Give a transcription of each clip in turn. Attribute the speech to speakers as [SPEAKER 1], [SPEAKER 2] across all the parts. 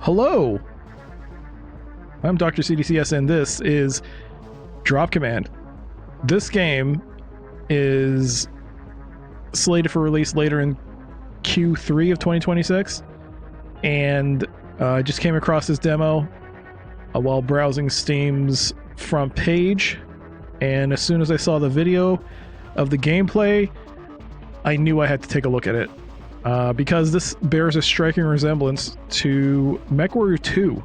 [SPEAKER 1] Hello, I'm Dr. CDCS and this is Drop Command. This game is slated for release later in Q3 of 2026, and I just came across this demo while browsing Steam's front page, and as soon as I saw the video of the gameplay, I knew I had to take a look at it. Because this bears a striking resemblance to MECHWARRIOR 2.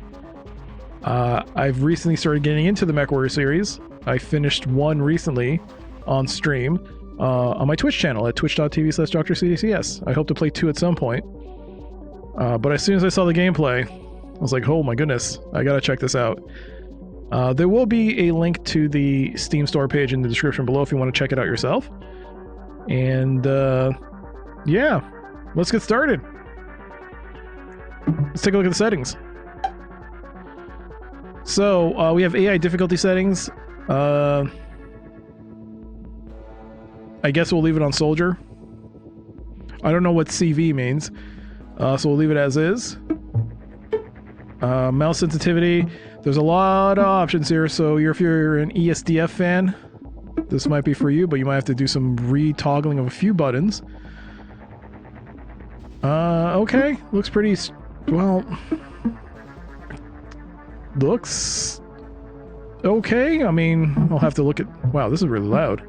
[SPEAKER 1] I've recently started getting into the MECHWARRIOR series. I finished one recently on stream on my Twitch channel at twitch.tv/DrCDCS. I hope to play 2 at some point. But as soon as I saw the gameplay, I was like, oh my goodness, I gotta check this out. There will be a link to the Steam store page in the description below if you want to check it out yourself. And yeah. Let's get started. Let's take a look at the settings. So we have AI difficulty settings. I guess we'll leave it on soldier. I don't know what CV means, so we'll leave it as is. Mouse sensitivity. There's a lot of options here, so if you're an ESDF fan, this might be for you, but you might have to do some re-toggling of a few buttons. Okay, looks pretty, well, looks okay. I mean, I'll have to look at, wow, this is really loud.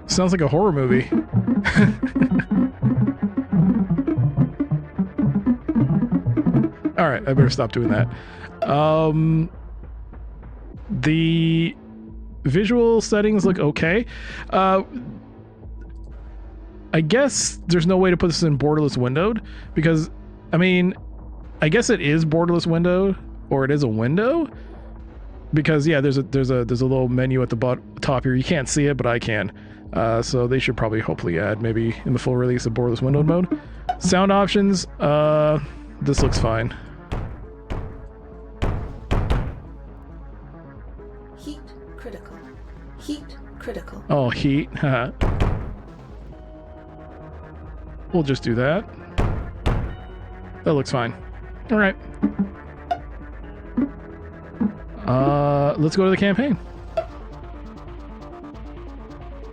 [SPEAKER 1] Sounds like a horror movie. Alright, I better stop doing that. The visual settings look okay. I guess there's no way to put this in borderless windowed because, I mean, I guess it is borderless windowed, or it is a window, because yeah, there's a little menu at the top here. You can't see it, but I can. So they should probably hopefully add maybe in the full release of borderless windowed mode. Sound options. This looks fine.
[SPEAKER 2] Heat critical.
[SPEAKER 1] Oh, heat. We'll just do that. That looks fine. All right. Let's go to the campaign.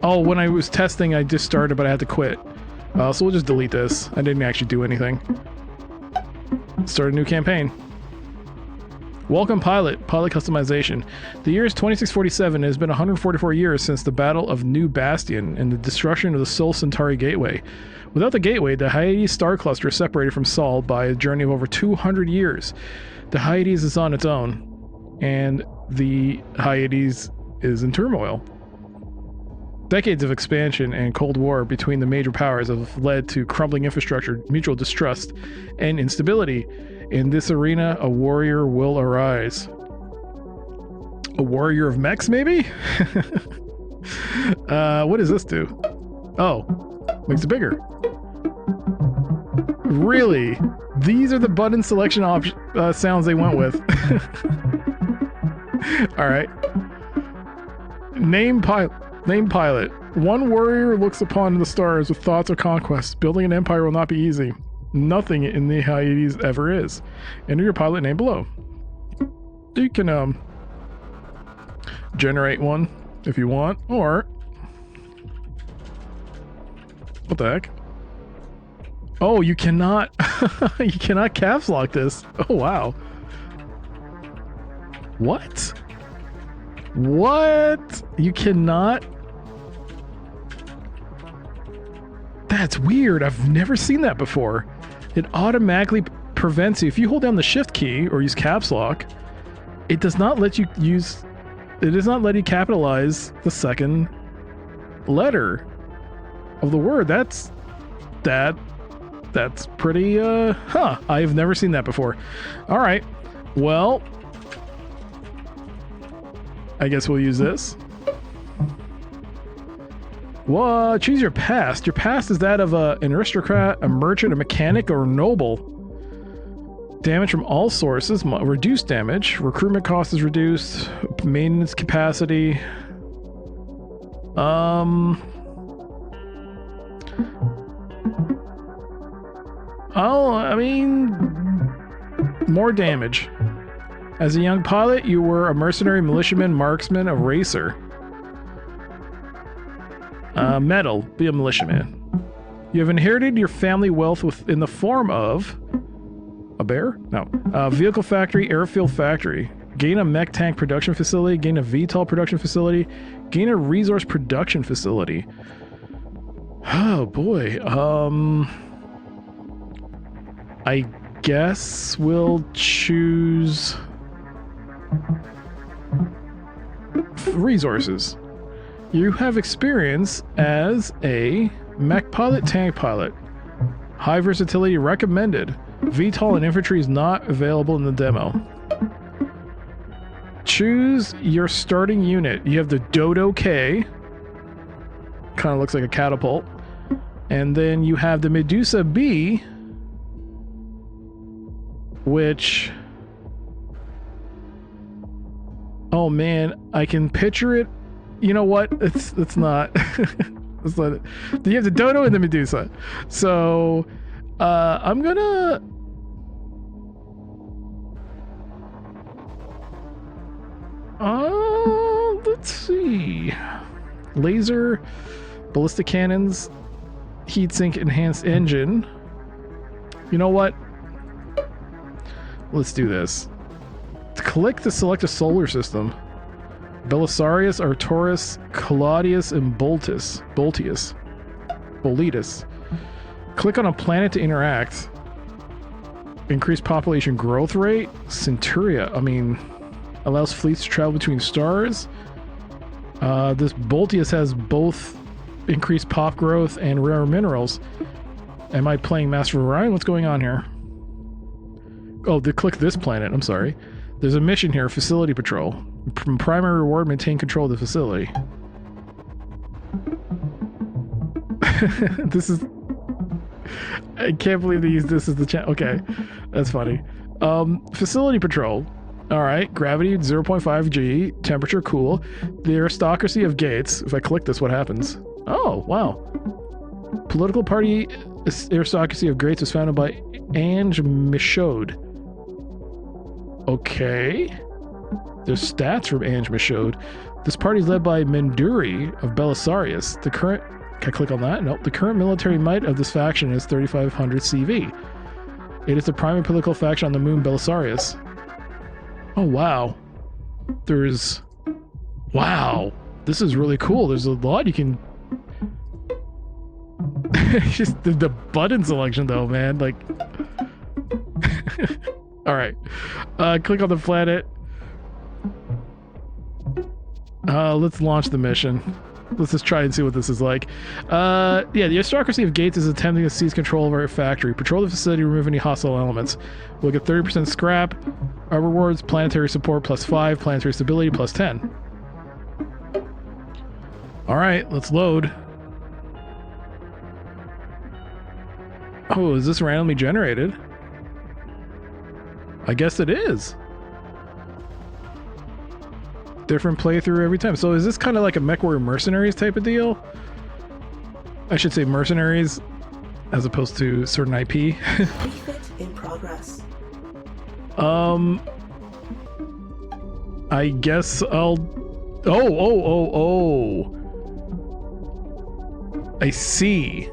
[SPEAKER 1] Oh, when I was testing, I just started, but I had to quit. So we'll just delete this. I didn't actually do anything. Start a new campaign. Welcome pilot customization. The year is 2647. It has been 144 years since the Battle of New Bastion and the destruction of the Sol Centauri Gateway. Without the gateway, the Hyades star cluster is separated from Sol by a journey of over 200 years. The Hyades is on its own, and the Hyades is in turmoil. Decades of expansion and Cold War between the major powers have led to crumbling infrastructure, mutual distrust, and instability. In this arena, a warrior will arise. A warrior of mechs, maybe? What does this do? Oh, makes it bigger. Really? These are the button selection sounds they went with. Alright. Name pilot. One warrior looks upon the stars with thoughts of conquest. Building an empire will not be easy. Nothing in the Hyades ever is. Enter your pilot name below. You can generate one if you want, or what the heck? Oh, you cannot you cannot caps lock this. Oh wow. What? What? You cannot? That's weird. I've never seen that before. It automatically prevents you. If you hold down the shift key or use caps lock, it does not let you use, it does not let you capitalize the second letter of the word. That's pretty, I've never seen that before. All right. Well, I guess we'll use this. Well, choose your past. Your past is that of an aristocrat, a merchant, a mechanic, or a noble. Damage from all sources, reduced damage. Recruitment cost is reduced. Maintenance capacity. Oh, I mean, more damage. As a young pilot, you were a mercenary, militiaman, marksman, a racer. Metal, be a militiaman. You have inherited your family wealth in the form of a bear? No. Vehicle factory, airfield factory. Gain a mech tank production facility. Gain a VTOL production facility. Gain a resource production facility. Oh boy. I guess we'll choose resources. You have experience as a mech pilot, tank pilot. High versatility recommended. VTOL and infantry is not available in the demo. Choose your starting unit. You have the Dodo K. Kind of looks like a catapult. And then you have the Medusa B, which... Oh man, I can picture it. You know what? It's not. It's not it. You have the Dodo and the Medusa. So I'm gonna... let's see. Laser, ballistic cannons, heatsink enhanced engine. You know what? Let's do this. Click to select a solar system. Belisarius, Arcturus, Claudius, and Boltius. Click on a planet to interact. Increase population growth rate. Centuria, I mean, allows fleets to travel between stars. This Boltius has both increased pop growth and rare minerals. Am I playing Master of Orion? What's going on here? Oh, click this planet. I'm sorry. There's a mission here, facility patrol. Primary reward, maintain control of the facility. This is... I can't believe they use this as the chat. Okay, that's funny. Facility patrol. Alright, gravity 0.5 G, temperature cool. The aristocracy of gates. If I click this, what happens? Oh, wow. Political party aristocracy of gates was founded by Ange Michaud. Okay. There's stats from Ange Michaud. This party is led by Menduri of Belisarius. The current... Can I click on that? Nope. The current military might of this faction is 3,500 CV. It is the primary political faction on the moon Belisarius. Oh, wow. There's... Wow. This is really cool. There's a lot you can... Just the button selection, though, man. Like... Alright. Click on the planet. Let's launch the mission. Let's just try and see what this is like. Yeah, the aristocracy of Gates is attempting to seize control of our factory. Patrol the facility, remove any hostile elements. We'll get 30% scrap. Our rewards, planetary support +5, planetary stability +10. Alright, let's load. Oh, is this randomly generated? I guess it is. Different playthrough every time. So is this kind of like a MechWarrior Mercenaries type of deal? I should say Mercenaries as opposed to certain IP.
[SPEAKER 2] Refit in progress.
[SPEAKER 1] I guess I'll... Oh. I see.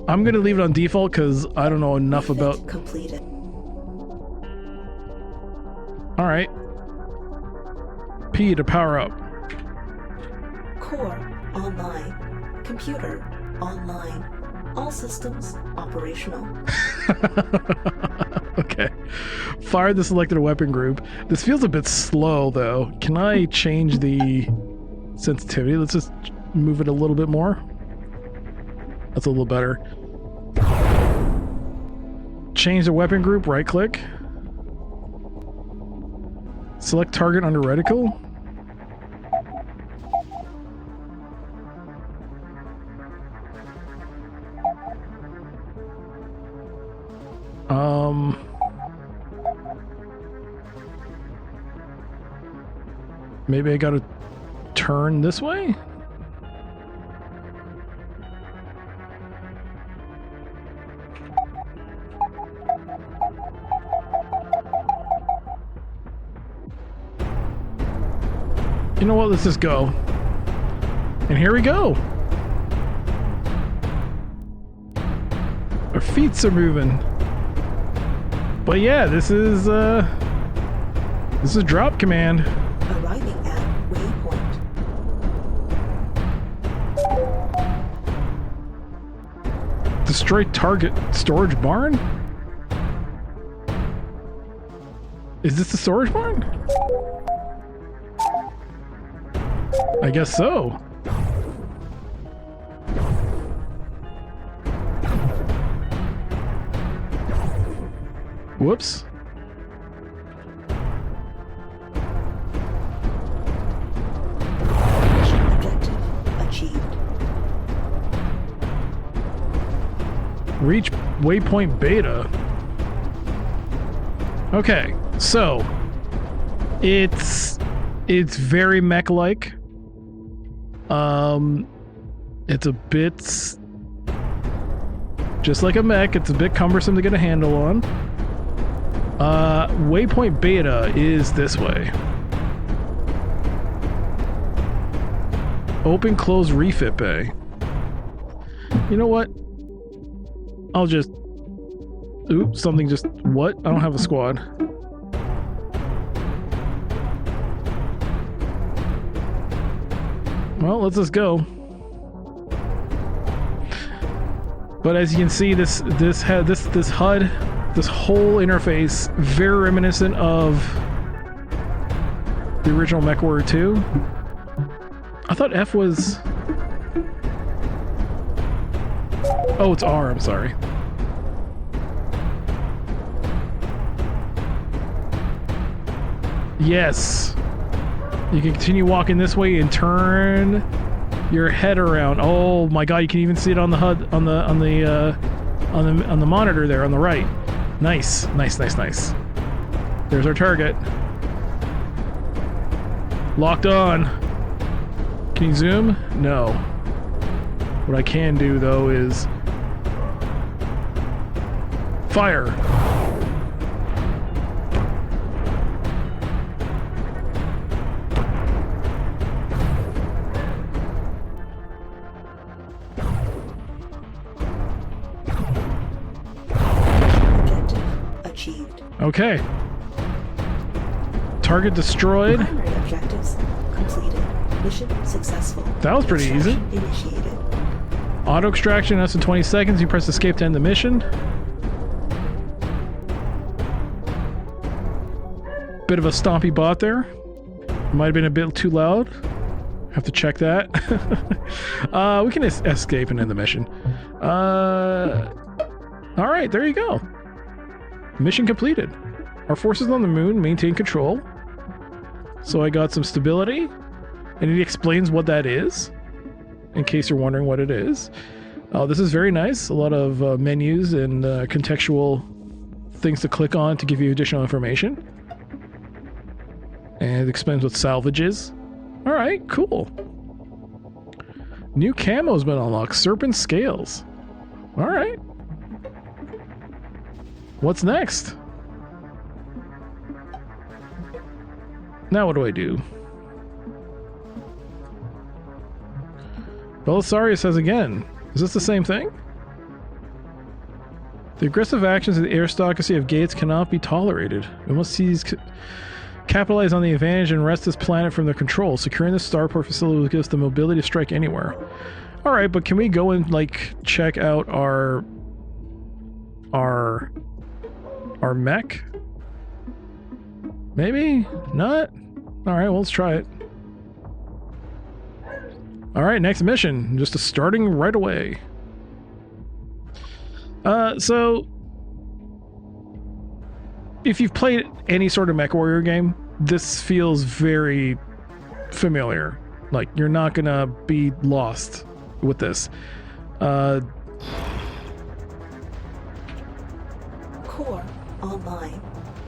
[SPEAKER 1] I'm gonna leave it on default because I don't know enough about...
[SPEAKER 2] Completed.
[SPEAKER 1] Alright. P to power up.
[SPEAKER 2] Core online. Computer online. All systems operational.
[SPEAKER 1] Okay. Fire the selected weapon group. This feels a bit slow though. Can I change the sensitivity? Let's just move it a little bit more. That's a little better. Change the weapon group, right click. Select target under reticle. Maybe I gotta turn this way? You know what? Let's just go. And here we go. Our feet are moving. But yeah, this is drop command.
[SPEAKER 2] Arriving at waypoint.
[SPEAKER 1] Destroy target storage barn? Is this the storage barn? I guess so. Whoops.
[SPEAKER 2] Mission objective achieved.
[SPEAKER 1] Reach waypoint beta. Okay, so it's very mech-like. It's a bit just like a mech. It's a bit cumbersome to get a handle on. Waypoint beta is this way. Open, close, refit bay. You know what? I'll just... Oops, something just... What? I don't have a squad. Well, let's just go. But as you can see, this HUD, this whole interface, very reminiscent of the original MechWarrior 2. I thought F was... Oh, it's R, I'm sorry. Yes. You can continue walking this way and turn your head around. Oh my god, you can even see it on the HUD, on the monitor there on the right. Nice, nice, nice, nice. There's our target. Locked on. Can you zoom? No. What I can do though is fire. Okay. Target destroyed.
[SPEAKER 2] Primary objectives completed. Mission successful.
[SPEAKER 1] That was pretty easy.
[SPEAKER 2] Initiated.
[SPEAKER 1] Auto extraction, less than 20 seconds. You press escape to end the mission. Bit of a stompy bot there. Might have been a bit too loud. Have to check that. We can escape and end the mission. Alright, there you go. Mission completed. Our forces on the moon maintain control. So I got some stability. And it explains what that is. In case you're wondering what it is. This is very nice. A lot of menus and contextual things to click on to give you additional information. And it explains what salvage is. Alright, cool. New camo's been unlocked. Serpent scales. Alright. What's next? Now what do I do? Belisarius says again. Is this the same thing? The aggressive actions of the aristocracy of Gates cannot be tolerated. We must capitalize on the advantage and wrest this planet from their control. Securing the starport facility will give us the mobility to strike anywhere. Alright, but can we go and, like, check out our mech? Maybe? Not? Alright, well, let's try it. Alright, next mission. Just starting right away. So... if you've played any sort of MechWarrior game, this feels very familiar. Like, you're not gonna be lost with this.
[SPEAKER 2] Core online.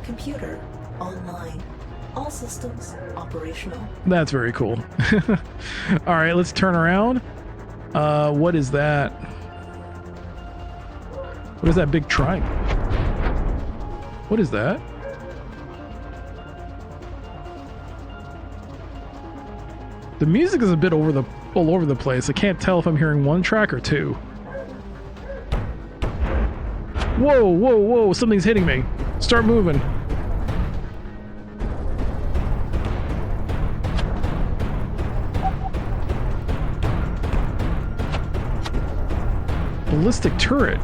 [SPEAKER 2] Computer online. All systems operational.
[SPEAKER 1] That's very cool. Alright, let's turn around. What is that? What is that big triangle? What is that? The music is a bit all over the place. I can't tell if I'm hearing one track or two. Whoa, whoa, whoa, something's hitting me. Start moving. Ballistic turret.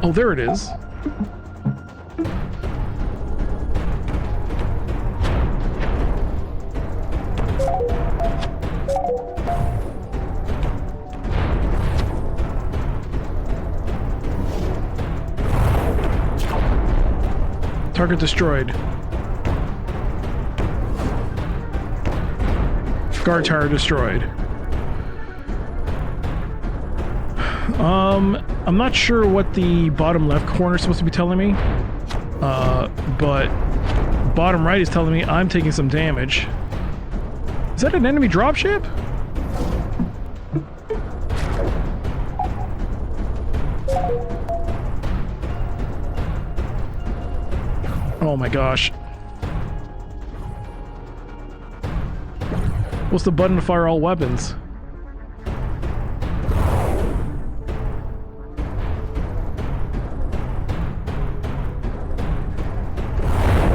[SPEAKER 1] Oh, there it is. Target destroyed. Guard tower destroyed. I'm not sure what the bottom left corner is supposed to be telling me, but bottom right is telling me I'm taking some damage. Is that an enemy dropship? Oh my gosh. What's the button to fire all weapons?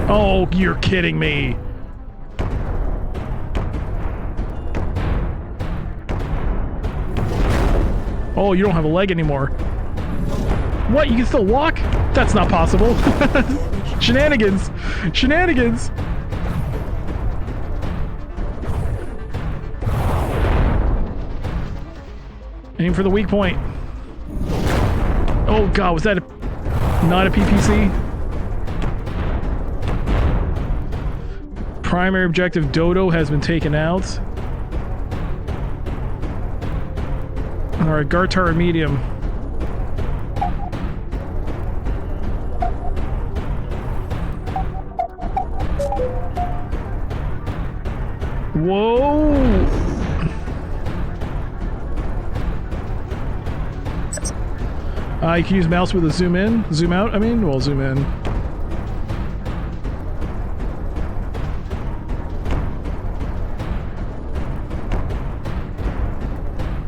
[SPEAKER 1] Oh, you're kidding me. Oh, you don't have a leg anymore. What? You can still walk? That's not possible. Shenanigans! Shenanigans! Aim for the weak point. Oh god, was that not a PPC? Primary objective Dodo has been taken out. Alright, guard tower medium. Whoa! You can use mouse with a zoom in, zoom out, I mean, well, zoom in.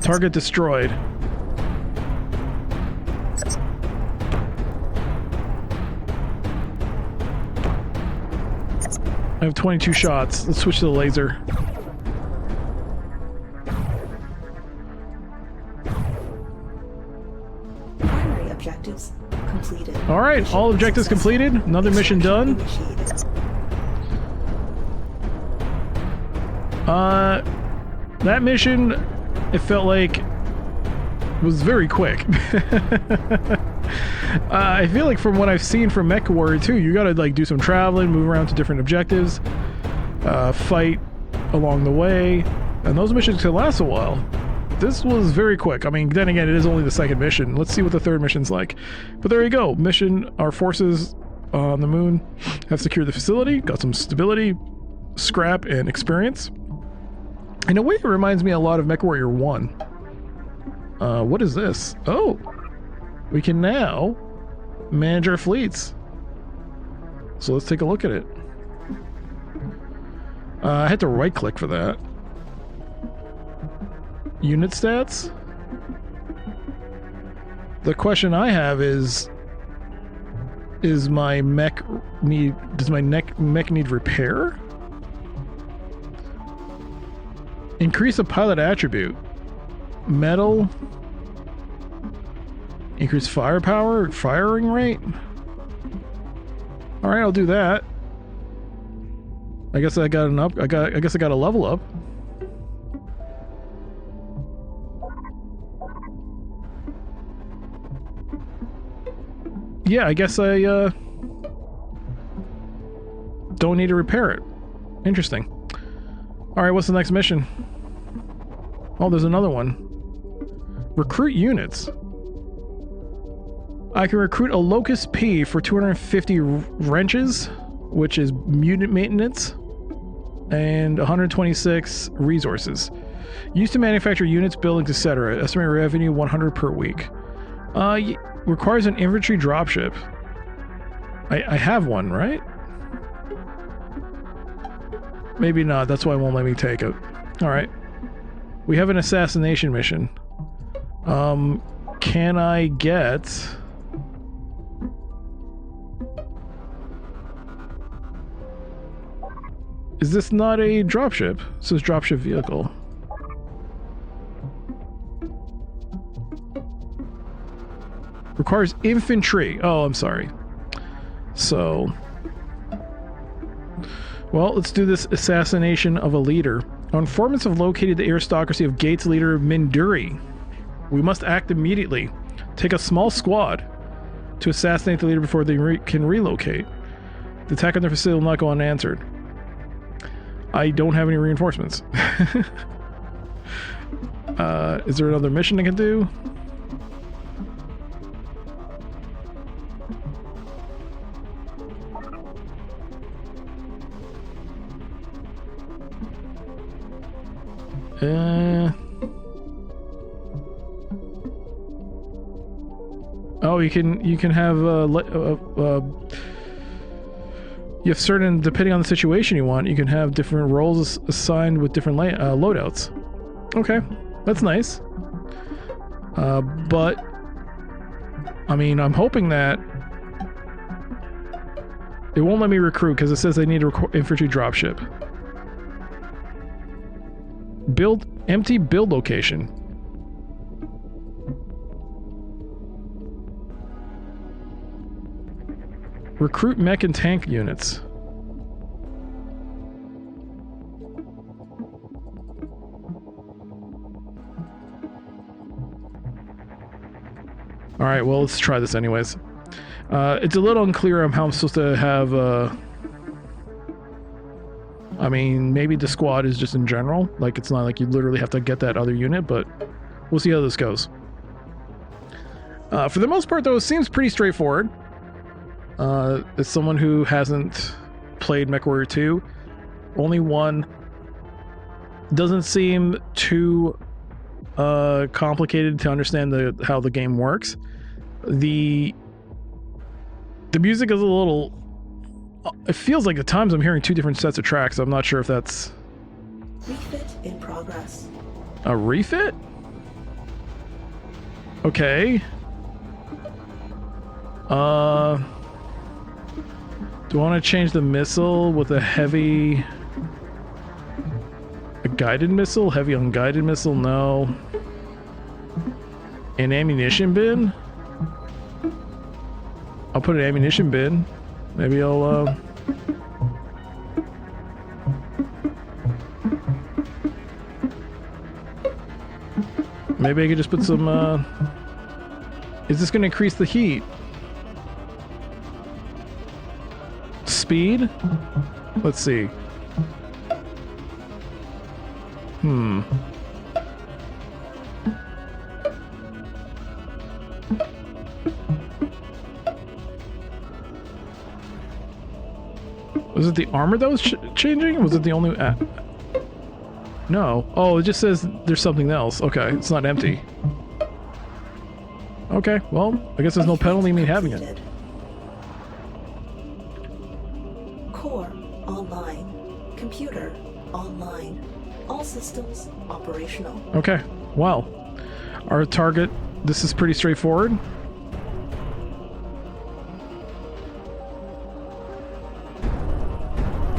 [SPEAKER 1] Target destroyed. I have 22 shots. Let's switch to the laser.
[SPEAKER 2] Primary objectives completed.
[SPEAKER 1] All right,
[SPEAKER 2] Mission
[SPEAKER 1] all objectives
[SPEAKER 2] successful.
[SPEAKER 1] completed. Another mission done.
[SPEAKER 2] Initiated.
[SPEAKER 1] That mission, it felt like, was very quick. I feel like from what I've seen from MECHWARRIOR 2, you gotta like do some traveling, move around to different objectives, fight along the way, and those missions can last a while. This was very quick. I mean, then again, it is only the second mission. Let's see what the third mission's like. But there you go. Mission, our forces on the moon have secured the facility, got some stability, scrap, and experience. In a way, it reminds me a lot of MECHWARRIOR 1. What is this? Oh! We can now manage our fleets. So let's take a look at it. I had to right click for that. Unit stats? The question I have is my mech need, does my mech need repair? Increase a pilot attribute. Metal. Increase firepower, firing rate. All right, I'll do that. I guess I got an up. I guess I got a level up. Yeah, I guess I don't need to repair it. Interesting. All right, what's the next mission? Oh, there's another one. Recruit units. I can recruit a Locust P for 250 wrenches, which is mutant maintenance, and 126 resources. Used to manufacture units, buildings, etc. Estimated revenue 100 per week. Requires an infantry dropship. I have one, right? maybe not. That's why it won't let me take it. Alright. We have an assassination mission. Can I get... Is this not a dropship? It says dropship vehicle. Requires infantry. Oh, I'm sorry. So... Well, let's do this assassination of a leader. Our informants have located the aristocracy of Gates leader Minduri. We must act immediately. Take a small squad to assassinate the leader before they can relocate. The attack on their facility will not go unanswered. I don't have any reinforcements. Is there another mission I can do? Oh, you can have you have certain, depending on the situation you want, you can have different roles assigned with different loadouts. Okay, that's nice. But I mean, I'm hoping that it won't let me recruit because it says they need a infantry dropship. Build empty build location. Recruit mech and tank units. Alright, well, let's try this anyways. It's a little unclear on how I'm supposed to have, I mean, maybe the squad is just in general. Like, it's not like you literally have to get that other unit, but we'll see how this goes. For the most part, though, it seems pretty straightforward. As someone who hasn't played MechWarrior 2, only one, doesn't seem too complicated to understand how the game works. The music is a little... It feels like at times I'm hearing two different sets of tracks. I'm not sure if that's...
[SPEAKER 2] Refit in progress.
[SPEAKER 1] A refit? Okay. Do I want to change the missile with a heavy... A guided missile? Heavy unguided missile? No. An ammunition bin? I'll put an ammunition bin. Maybe I'll, maybe I could just put some, Is this going to increase the heat? Speed? Let's see. Was it the armor that was changing? Was it the only... No. Oh, it just says there's something else. Okay, it's not empty. Okay, well, I guess there's no penalty in me having it.
[SPEAKER 2] Core online. Computer online. All systems operational.
[SPEAKER 1] Okay, well, our target, this is pretty straightforward.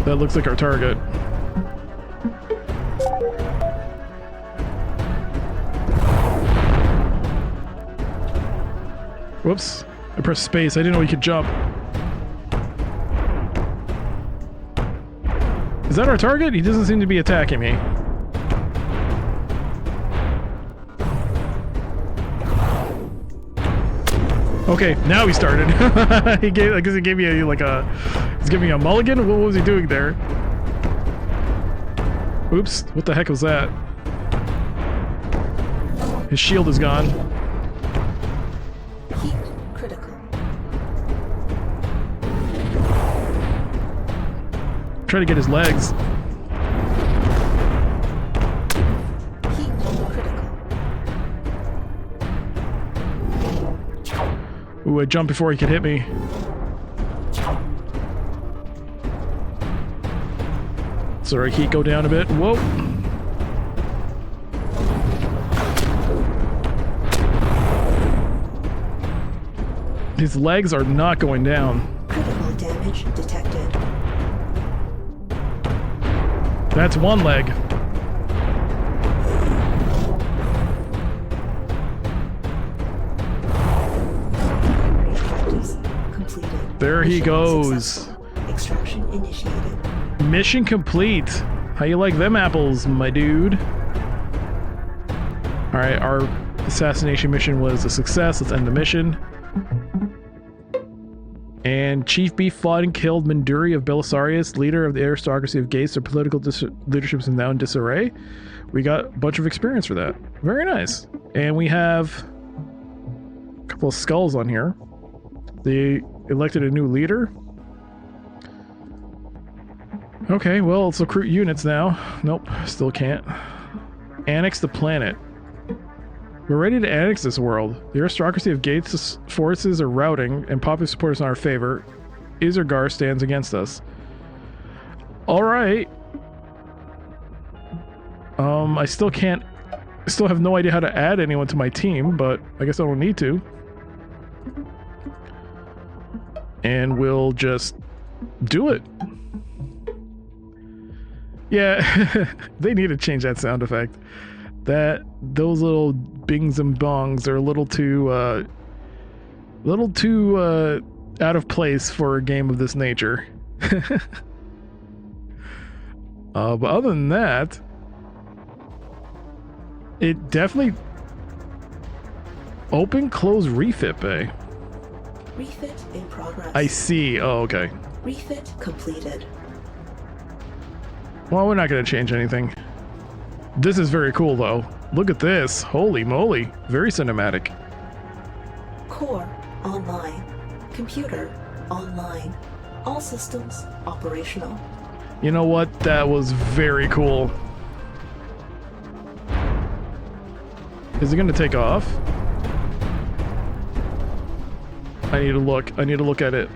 [SPEAKER 1] That looks like our target. Whoops, I pressed space. I didn't know he could jump. Is that our target? He doesn't seem to be attacking me. Okay, now he started. I guess he gave me like a... He's giving me a mulligan? What was he doing there? Oops, what the heck was that? His shield is gone.
[SPEAKER 2] Heat critical.
[SPEAKER 1] Try to get his legs.
[SPEAKER 2] Heat critical.
[SPEAKER 1] Ooh, I jumped before he could hit me. So our heat go down a bit. Whoa. His legs are not going down.
[SPEAKER 2] Critical damage detected.
[SPEAKER 1] That's one leg.
[SPEAKER 2] Primary objectives completed.
[SPEAKER 1] There he
[SPEAKER 2] Mission
[SPEAKER 1] goes.
[SPEAKER 2] successful. Extraction initiated.
[SPEAKER 1] Mission complete. How you like them apples, my dude? Alright, our assassination mission was a success. Let's end the mission. And Chief Beef fought and killed Minduri of Belisarius, leader of the aristocracy of Gates. Their political leadership is now in disarray. We got a bunch of experience for that. Very nice. And we have a couple of skulls on here. They elected a new leader. Okay, well, let's recruit units now. Nope, still can't. Annex the planet. We're ready to annex this world. The aristocracy of Gates' forces are routing, and popular support is in our favor. Isargar stands against us. Alright. I still can't... I still have no idea how to add anyone to my team, but I guess I don't need to. And we'll just do it. Yeah, they need to change that sound effect. Those little bings and bongs are a little too out of place for a game of this nature. But other than that, it definitely open, close, refit bay.
[SPEAKER 2] Refit in progress.
[SPEAKER 1] I see. Oh, okay.
[SPEAKER 2] Refit completed.
[SPEAKER 1] Well, we're not going to change anything. This is very cool, though. Look at this. Holy moly. Very cinematic.
[SPEAKER 2] Core online. Computer online. All systems operational.
[SPEAKER 1] You know what? That was very cool. Is it going to take off? I need to look. I need to look at it.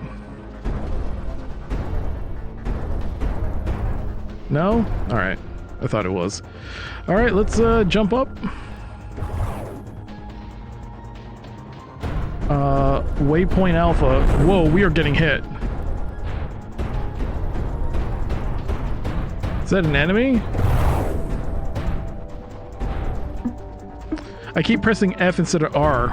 [SPEAKER 1] No? Alright. I thought it was. Alright, let's jump up. Waypoint Alpha. Whoa, we are getting hit. Is that an enemy? I keep pressing F instead of R.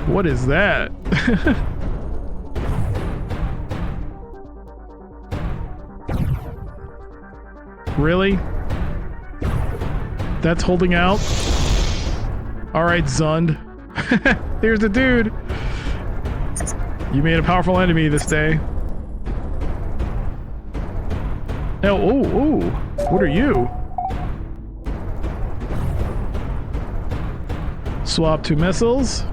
[SPEAKER 1] What is that? Really? That's holding out? Alright, Zund. Here's the dude. You made a powerful enemy this day. Oh, what are you? Swap 2 missiles.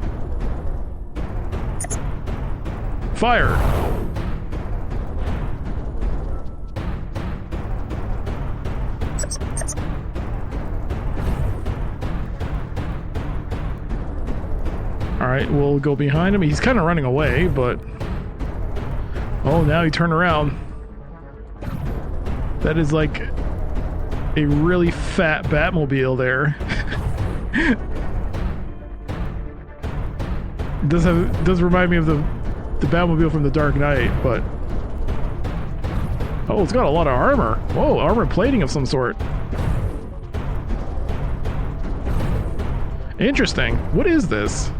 [SPEAKER 1] Fire. Alright, we'll go behind him. He's kind of running away, but... Oh, now he turned around. That is like a really fat Batmobile there. Does remind me of the Batmobile from The Dark Knight, but... Oh, it's got a lot of armor. Whoa, armor plating of some sort. Interesting. What is this?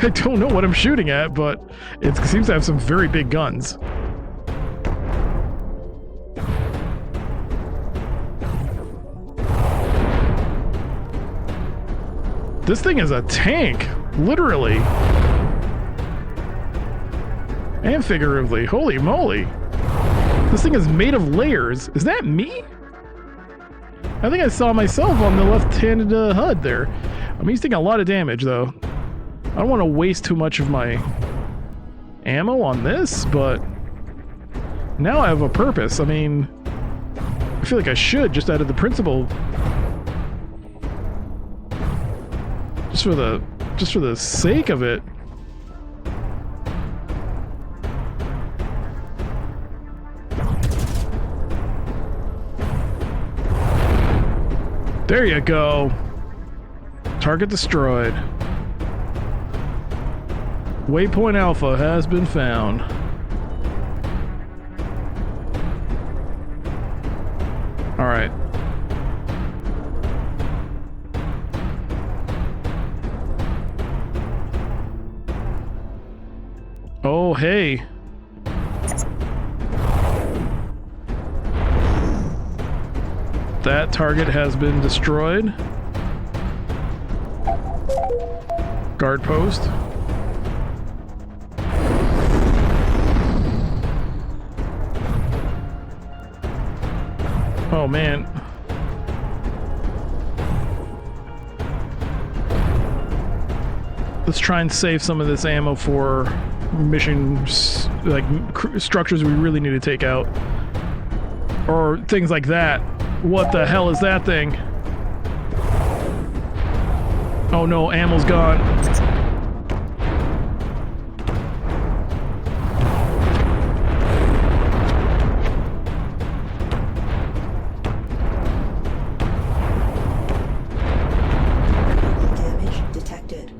[SPEAKER 1] I don't know what I'm shooting at, but it seems to have some very big guns. This thing is a tank, literally. And figuratively. Holy moly. This thing is made of layers. Is that me? I think I saw myself on the left-handed HUD there. I mean, he's taking a lot of damage, though. I don't want to waste too much of my ammo on this, but now I have a purpose. I mean, feel like I should, just out of the principle. Just for the sake of it. There you go. Target destroyed. Waypoint Alpha has been found. All right. Oh, hey. That target has been destroyed. Guard post. Oh man. Let's try and save some of this ammo for missions, like structures we really need to take out. Or things like that. What the hell is that thing? Oh no, ammo's gone.
[SPEAKER 2] Damage detected.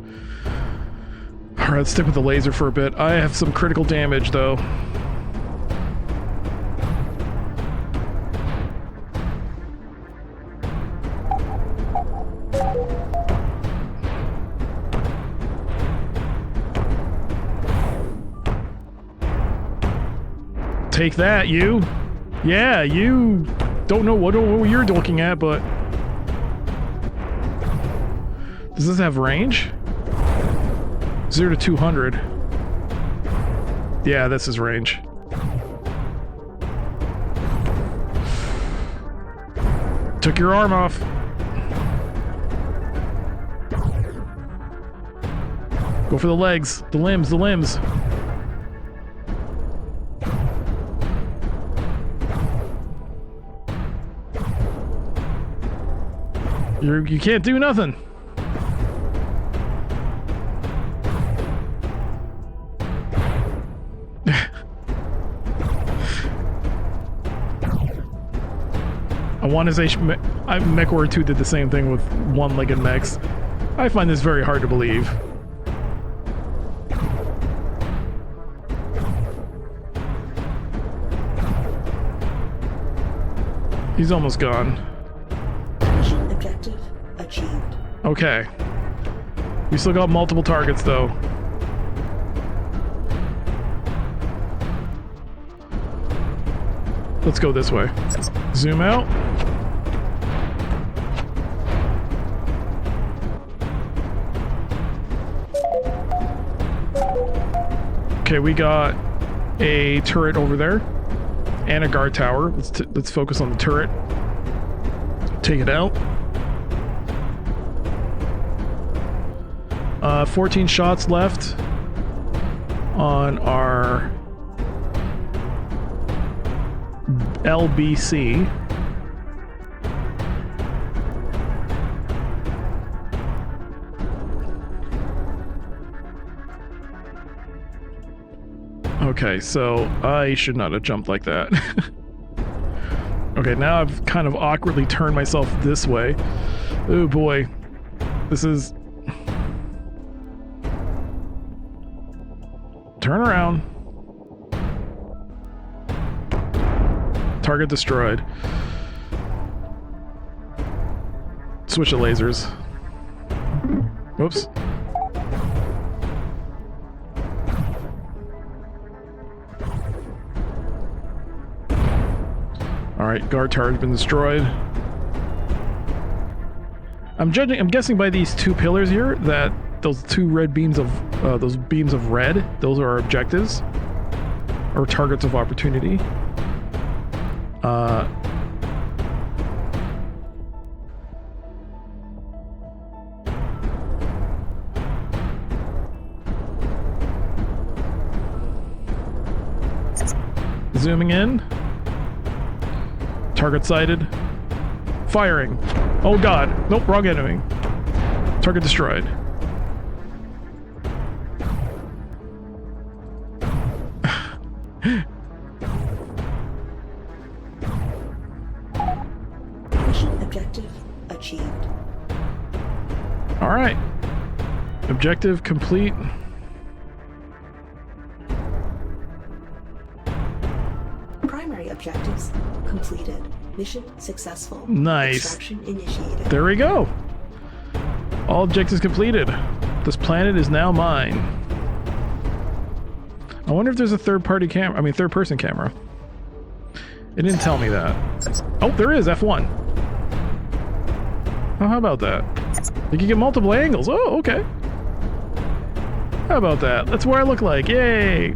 [SPEAKER 1] Alright, let's stick with the laser for a bit. I have some critical damage though. Take that, you. Yeah, you don't know what you're looking at, but... Does this have range? 0 to 200. Yeah, this is range. Took your arm off. Go for the legs, the limbs, the limbs. You can't do nothing. I want to say MECHWARRIOR 2 did the same thing with one-legged mechs. I find this very hard to believe. He's almost gone.
[SPEAKER 2] Mission objective achieved.
[SPEAKER 1] Okay. We still got multiple targets, though. Let's go this way. Zoom out. Okay, we got a turret over there and a guard tower. Let's focus on the turret. Take it out. 14 shots left on our LBC. Okay, so I should not have jumped like that. Okay, now I've kind of awkwardly turned myself this way. Oh boy. This is... Turn around. Target destroyed. Switch to lasers. Whoops. Alright, guard tower has been destroyed. I'm guessing by these two pillars here that those two red beams of those beams of red, those are our objectives or targets of opportunity. Zooming in. Target sighted. Firing. Oh god. Nope, wrong enemy. Target destroyed.
[SPEAKER 2] Mission objective achieved.
[SPEAKER 1] Alright. Objective complete.
[SPEAKER 2] Primary objectives completed. Mission successful.
[SPEAKER 1] Nice.
[SPEAKER 2] Extraction initiated.
[SPEAKER 1] There we go. All objectives completed. This planet is now mine. I wonder if there's a third-person camera. It didn't tell me that. Oh, there is, F1. Oh, how about that? You can get multiple angles. Oh, okay. How about that? That's what I look like. Yay!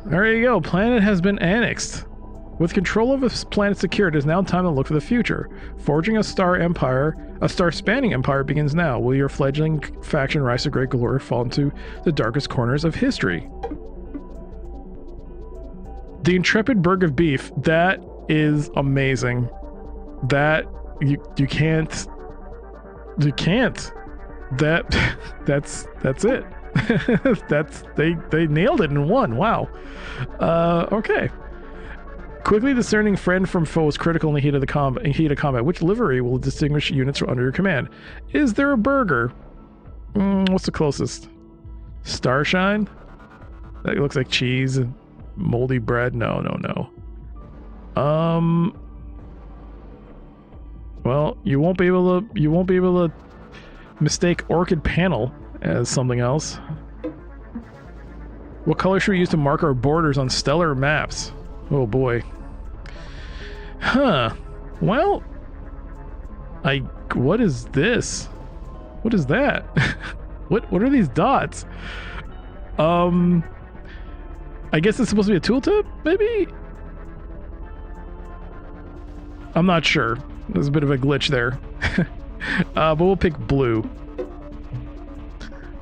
[SPEAKER 1] There you go. Planet has been annexed. With control of this planet secured, it is now time to look for the future. Forging a star-spanning empire begins now. Will your fledgling faction rise to great glory or fall into the darkest corners of history? The Intrepid Burg of Beef. That is amazing. That you can't. That's it. They nailed it in one. Wow. Okay. Quickly discerning friend from foe is critical in the heat of combat. Which livery will distinguish units from under your command? Is there a burger? What's the closest? Starshine? That looks like cheese and moldy bread. No. Well, you won't be able to mistake Orchid Panel as something else. What color should we use to mark our borders on stellar maps? Oh boy. Huh. Well, what is this? What is that? What are these dots? I guess it's supposed to be a tooltip, maybe? I'm not sure. There's a bit of a glitch there. But we'll pick blue.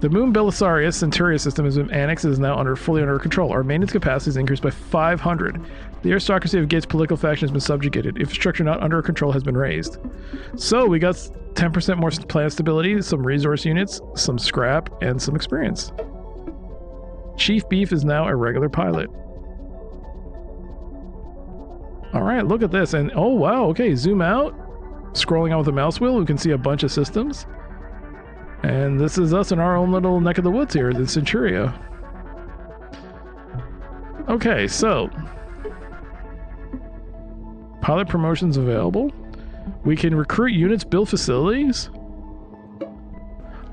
[SPEAKER 1] The Moon Belisarius Centuria system has been annexed and is now fully under control. Our maintenance capacity is increased by 500. The aristocracy of Gates' political faction has been subjugated. Infrastructure not under control has been raised. So we got 10% more planet stability, some resource units, some scrap, and some experience. Chief Beef is now a regular pilot. Alright, look at this. And oh wow, okay, zoom out. Scrolling out with the mouse wheel, we can see a bunch of systems. And this is us in our own little neck of the woods here, the Centuria. Okay, so pilot promotions available. We can recruit units, build facilities.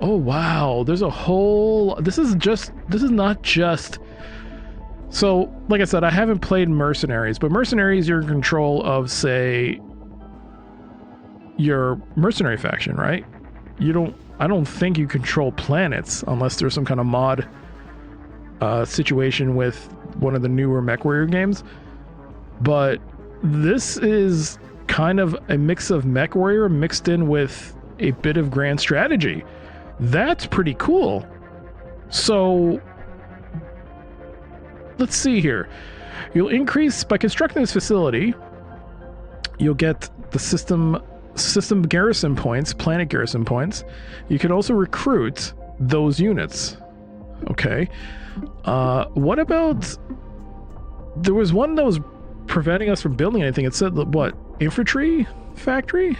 [SPEAKER 1] Oh wow, there's a whole... This is not just... So, like I said, I haven't played Mercenaries, but Mercenaries, you're in control of, say, your mercenary faction, right? I don't think you control planets unless there's some kind of mod situation with one of the newer MechWarrior games. But this is kind of a mix of MechWarrior mixed in with a bit of grand strategy. That's pretty cool. So let's see here. You'll increase by constructing this facility. You'll get the system garrison points, planet garrison points. You can also recruit those units. Okay. What about... There was one that was preventing us from building anything. It said, what? Infantry factory?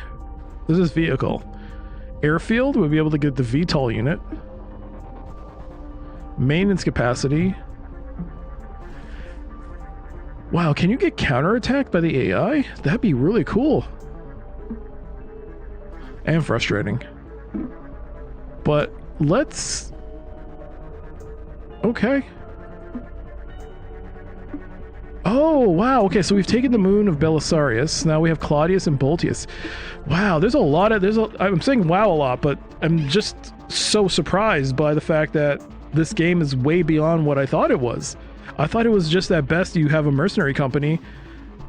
[SPEAKER 1] This is vehicle. Airfield, we'll be able to get the VTOL unit. Maintenance capacity. Wow, can you get counterattacked by the AI? That'd be really cool. And frustrating. But let's... Okay. Oh, wow. Okay, so we've taken the moon of Belisarius. Now we have Claudius and Boltius. Wow, there's a lot of... I'm saying wow a lot, but I'm just so surprised by the fact that this game is way beyond what I thought it was. I thought it was just at best you have a mercenary company,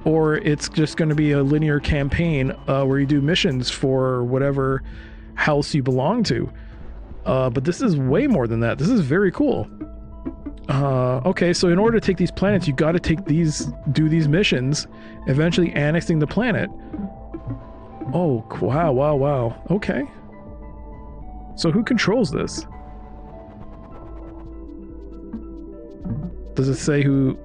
[SPEAKER 1] or it's just going to be a linear campaign where you do missions for whatever house you belong to. But this is way more than that. This is very cool. Okay, so in order to take these planets, you got to do these missions, eventually annexing the planet. Oh, wow. Okay. So who controls this? Does it say who?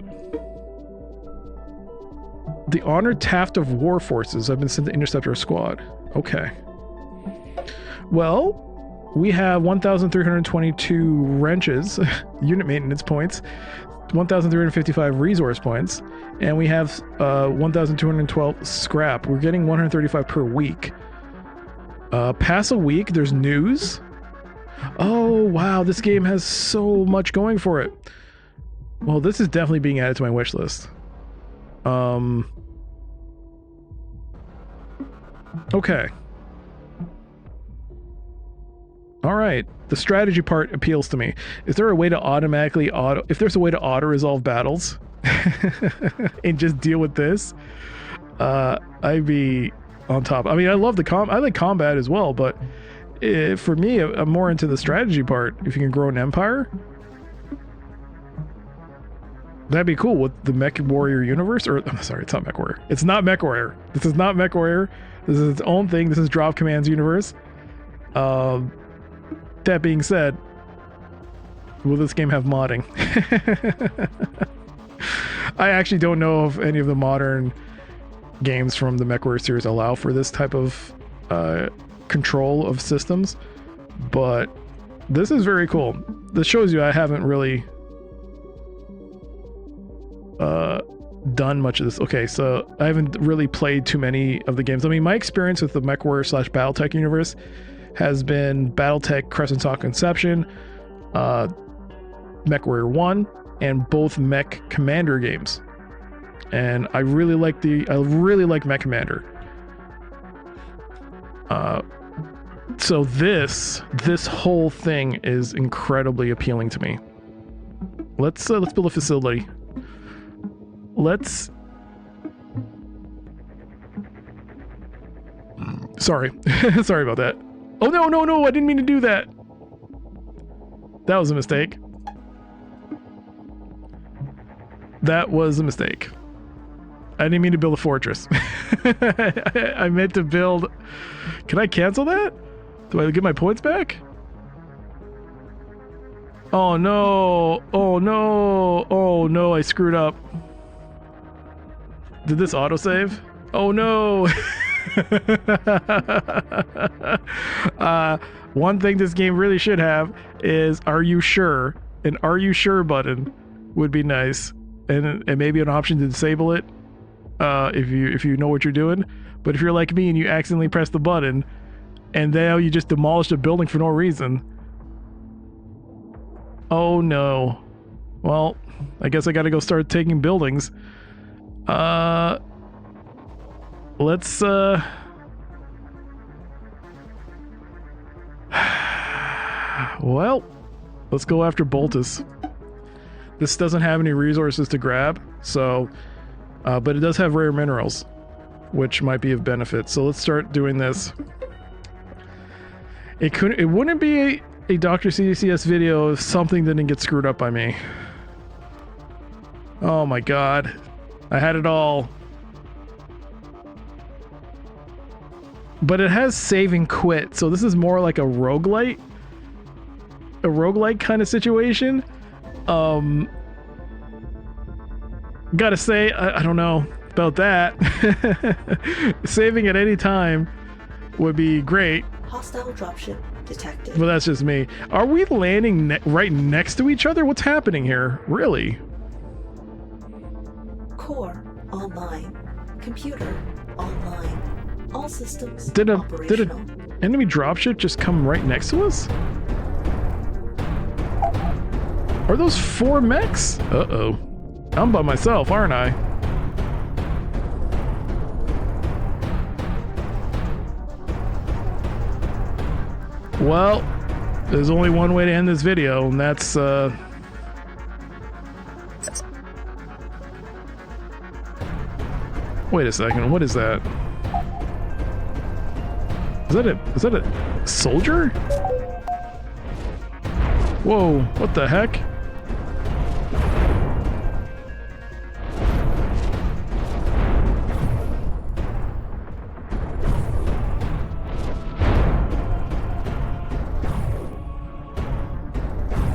[SPEAKER 1] The Honored Taft of War Forces have been sent to intercept our squad. Okay. Well, we have 1,322 wrenches, unit maintenance points, 1,355 resource points, and we have 1,212 scrap. We're getting 135 per week. Pass a week, there's news. Oh, wow, this game has so much going for it. Well, this is definitely being added to my wish list. Okay. All right. The strategy part appeals to me. Is there a way to automatically if there's a way to auto-resolve battles and just deal with this, I'd be on top. I mean, I love I like combat as well, but for me, I'm more into the strategy part. If you can grow an empire, that'd be cool with the MECHWARRIOR universe. Or I'm sorry, it's not MECHWARRIOR. It's not MECHWARRIOR. This is not MECHWARRIOR. This is its own thing. This is Drop Command's universe. That being said, will this game have modding? I actually don't know if any of the modern games from the MECHWARRIOR series allow for this type of control of systems, but this is very cool. This shows you I haven't really done much of this. Okay, so I haven't really played too many of the games. I mean, my experience with the MECHWARRIOR / Battletech universe has been Battletech Crescent Talk Conception, MECHWARRIOR 1, and both Mech Commander games. And I really like Mech Commander. So this whole thing is incredibly appealing to me. Let's build a facility. Sorry about that. Oh no, I didn't mean to do that. That was a mistake. I didn't mean to build a fortress. I meant to build... Can I cancel that? Do I get my points back? Oh no, I screwed up. Did this autosave? Oh no. One thing this game really should have is "Are you sure?" An "Are you sure?" button would be nice, and maybe an option to disable it if you know what you're doing. But if you're like me and you accidentally press the button, and now you just demolished a building for no reason. Oh no. Well, I guess I gotta go start taking buildings. Let's well, let's go after Boltus. This doesn't have any resources to grab, so but it does have rare minerals, which might be of benefit. So let's start doing this. It wouldn't be a Dr. CDCS video if something didn't get screwed up by me. Oh my god. I had it all. But it has save and quit, so this is more like a roguelite. A roguelite kind of situation. Gotta say, I don't know about that. Saving at any time would be great.
[SPEAKER 2] Hostile dropship detected.
[SPEAKER 1] Well, that's just me. Are we landing right next to each other? What's happening here? Really?
[SPEAKER 2] Core online. Computer online. All systems
[SPEAKER 1] Did
[SPEAKER 2] operational.
[SPEAKER 1] an enemy dropship just come right next to us? Are those 4 mechs? Uh-oh. I'm by myself, aren't I? Well, there's only one way to end this video, and that's wait a second, what is that? Is that a soldier? Whoa, what the heck?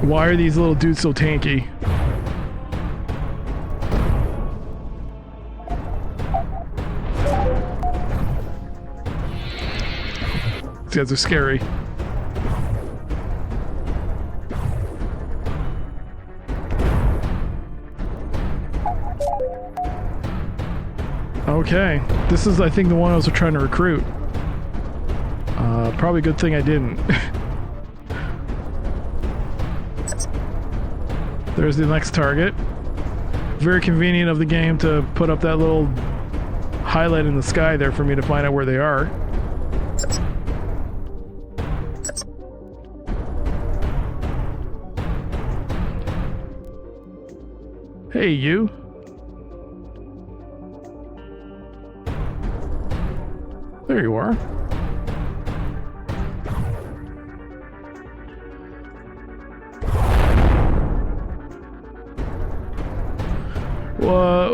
[SPEAKER 1] Why are these little dudes so tanky? These guys are scary. Okay, this is, I think, the one I was trying to recruit. Probably a good thing I didn't. There's the next target. Very convenient of the game to put up that little highlight in the sky there for me to find out where they are. Hey, you. There you are.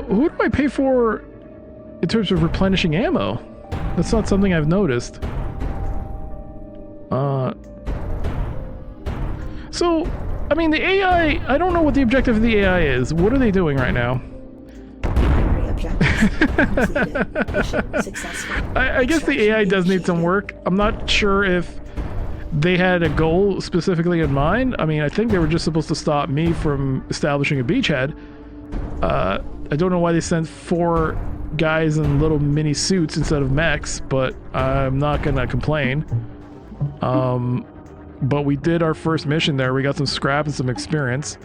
[SPEAKER 1] Who do I pay for in terms of replenishing ammo? That's not something I've noticed. So, I mean, the AI, I don't know what the objective of the AI is. What are they doing right now?
[SPEAKER 2] Primary objectives completed. Mission successful.
[SPEAKER 1] I guess the AI does need some work. I'm not sure if they had a goal specifically in mind. I mean, I think they were just supposed to stop me from establishing a beachhead. I don't know why they sent 4 guys in little mini suits instead of mechs, but I'm not gonna complain. But we did our first mission there. We got some scrap and some experience.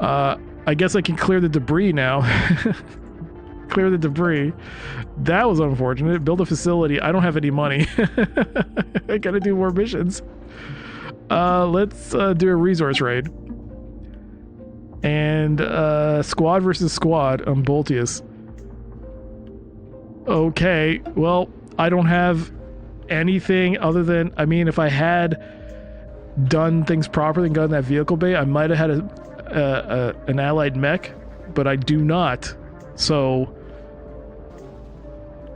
[SPEAKER 1] I guess I can clear the debris now. Clear the debris. That was unfortunate. Build a facility. I don't have any money. I gotta do more missions. Let's do a resource raid. And squad versus squad on Boltius. Okay, well, I don't have anything other than, I mean, if I had done things properly and gotten that vehicle bay, I might have had an allied mech, but I do not. So,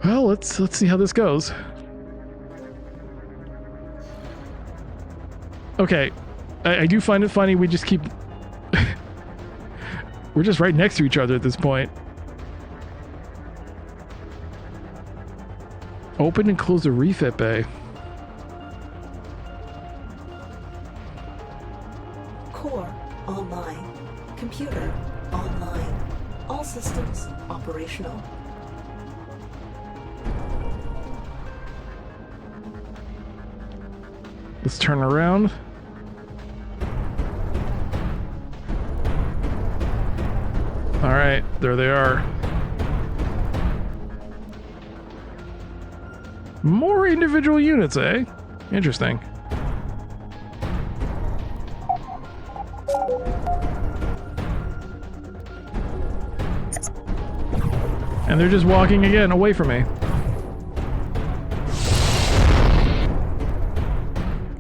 [SPEAKER 1] well, let's see how this goes. Okay, I do find it funny. We just keep we're just right next to each other at this point. Open and close the refit bay.
[SPEAKER 2] Core online. Computer online. All systems operational.
[SPEAKER 1] Let's turn around. All right, there they are. More individual units, eh? Interesting. And they're just walking again away from me.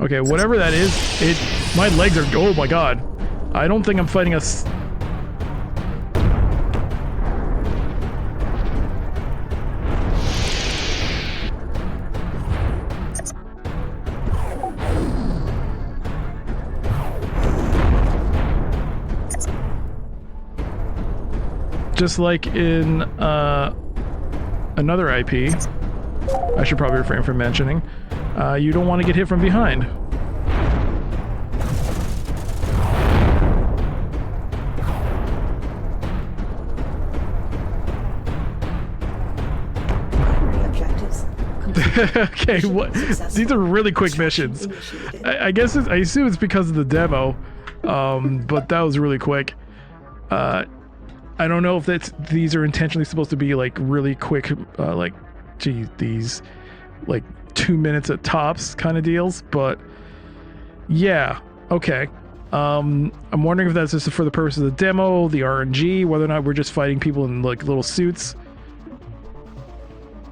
[SPEAKER 1] Okay, whatever that is, my legs are, oh my god. I don't think I'm fighting a just like in another IP, I should probably refrain from mentioning, you don't want to get hit from behind. Okay, what? These are really quick missions. I guess I assume it's because of the demo, but that was really quick. I don't know if these are intentionally supposed to be like really quick, like, gee, these like 2 minutes at tops kind of deals, but yeah, okay. I'm wondering if that's just for the purpose of the demo, the RNG, whether or not we're just fighting people in like little suits.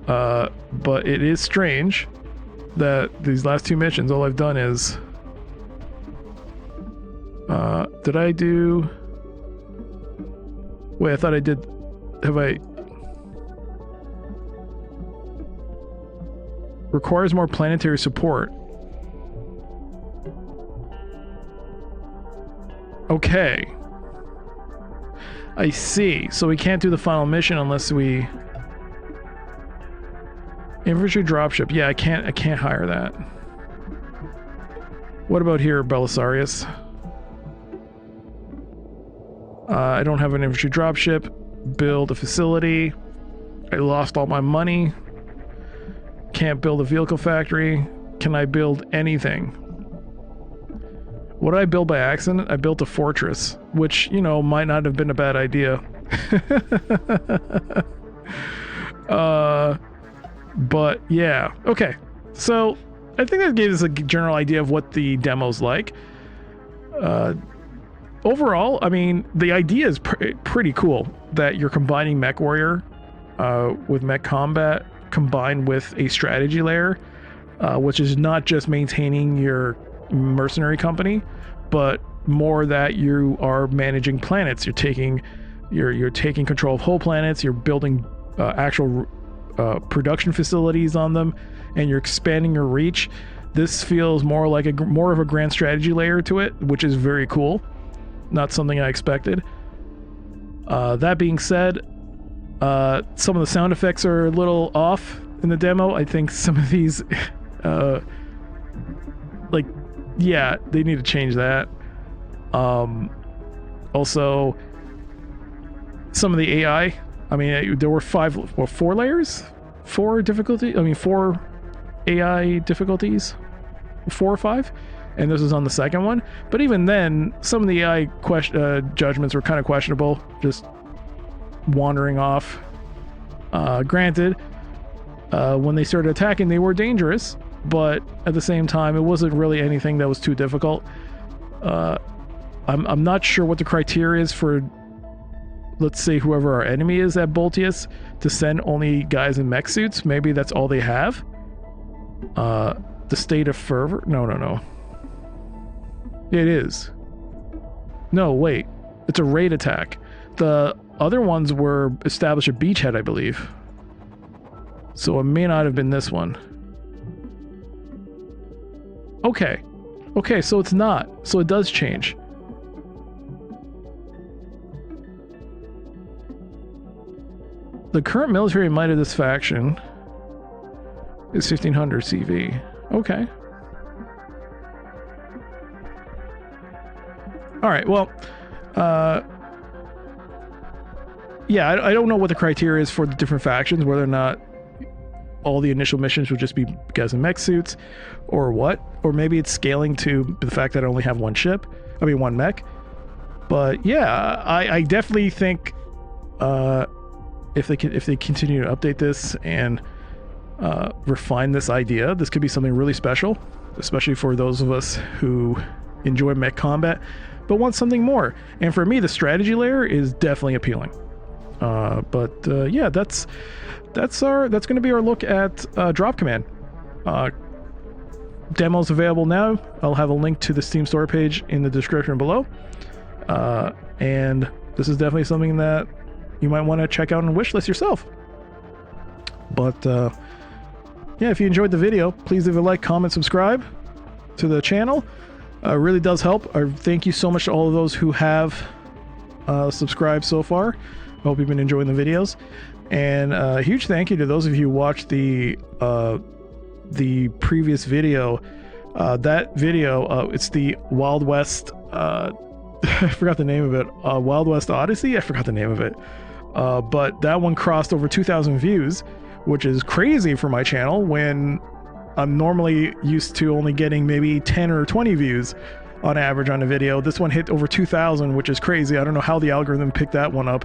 [SPEAKER 1] But it is strange that these last 2 missions, all I've done is, did I do? Wait, I thought I did. Have I? Requires more planetary support. Okay. I see. So we can't do the final mission unless we... Infantry dropship. Yeah, I can't hire that. What about here, Belisarius? I don't have an infantry dropship. Build a facility. I lost all my money. Can't build a vehicle factory. Can I build anything? What did I build by accident? I built a fortress, which, you know, might not have been a bad idea. But yeah, okay. So I think that gave us a general idea of what the demo's like. Overall, I mean, the idea is pretty cool that you're combining MECHWARRIOR with mech combat combined with a strategy layer, which is not just maintaining your mercenary company, but more that you are managing planets. You're taking control of whole planets. You're building actual production facilities on them, and you're expanding your reach. This feels more like more of a grand strategy layer to it, which is very cool. Not something I expected. That being said, some of the sound effects are a little off in the demo. I think some of these, yeah, they need to change that. Also, some of the AI, I mean, there were four layers? 4 difficulty? I mean, 4 AI difficulties? 4 or 5? And this is on the second one. But even then, some of the AI judgments were kind of questionable, just wandering off. Granted, when they started attacking, they were dangerous, but at the same time, it wasn't really anything that was too difficult. I'm not sure what the criteria is for, let's say, whoever our enemy is at Boltius, to send only guys in mech suits. Maybe that's all they have. The state of fervor? No. It is. No, wait. It's a raid attack. The other ones were established at Beachhead, I believe. So it may not have been this one. Okay. Okay, so it's not. So it does change. The current military might of this faction is 1500 CV. Okay. All right, well, yeah, I don't know what the criteria is for the different factions, whether or not all the initial missions would just be guys in mech suits, or what, or maybe it's scaling to the fact that I only have one mech. But yeah, I definitely think if they continue to update this and refine this idea, this could be something really special, especially for those of us who enjoy mech combat but want something more. And for me, the strategy layer is definitely appealing. Yeah, that's going to be our look at Drop Command. Demo's available now. I'll have a link to the Steam store page in the description below. And this is definitely something that you might want to check out and wishlist yourself. But yeah, if you enjoyed the video, please leave a like, comment, subscribe to the channel. Really does help. Thank you so much to all of those who have subscribed so far. I hope you've been enjoying the videos. And a huge thank you to those of you who watched the previous video. That video, it's the Wild West, I forgot the name of it, Wild West Odyssey? I forgot the name of it. But that one crossed over 2,000 views, which is crazy for my channel when I'm normally used to only getting maybe 10 or 20 views on average on a video. This one hit over 2,000, which is crazy. I don't know how the algorithm picked that one up.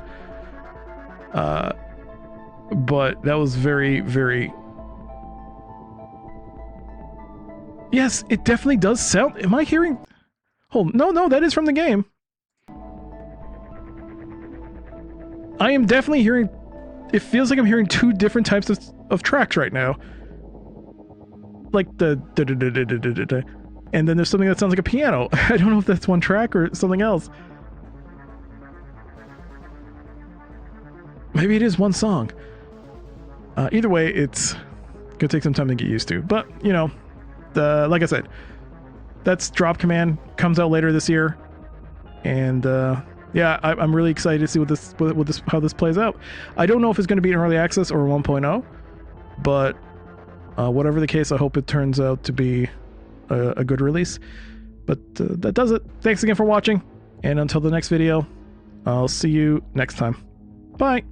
[SPEAKER 1] But that was very, very... Yes, it definitely does sound... Am I hearing... Hold on. No, that is from the game. I am definitely hearing... It feels like I'm hearing 2 different types of tracks right now. Like the... And then there's something that sounds like a piano. I don't know if that's one track or something else. Maybe it is one song. Either way, it's gonna take some time to get used to. But, you know, like I said, that's Drop Command. Comes out later this year. And yeah, I'm really excited to see how this plays out. I don't know if it's going to be in early access or 1.0, but whatever the case, I hope it turns out to be a good release. But that does it. Thanks again for watching, and until the next video, I'll see you next time. Bye.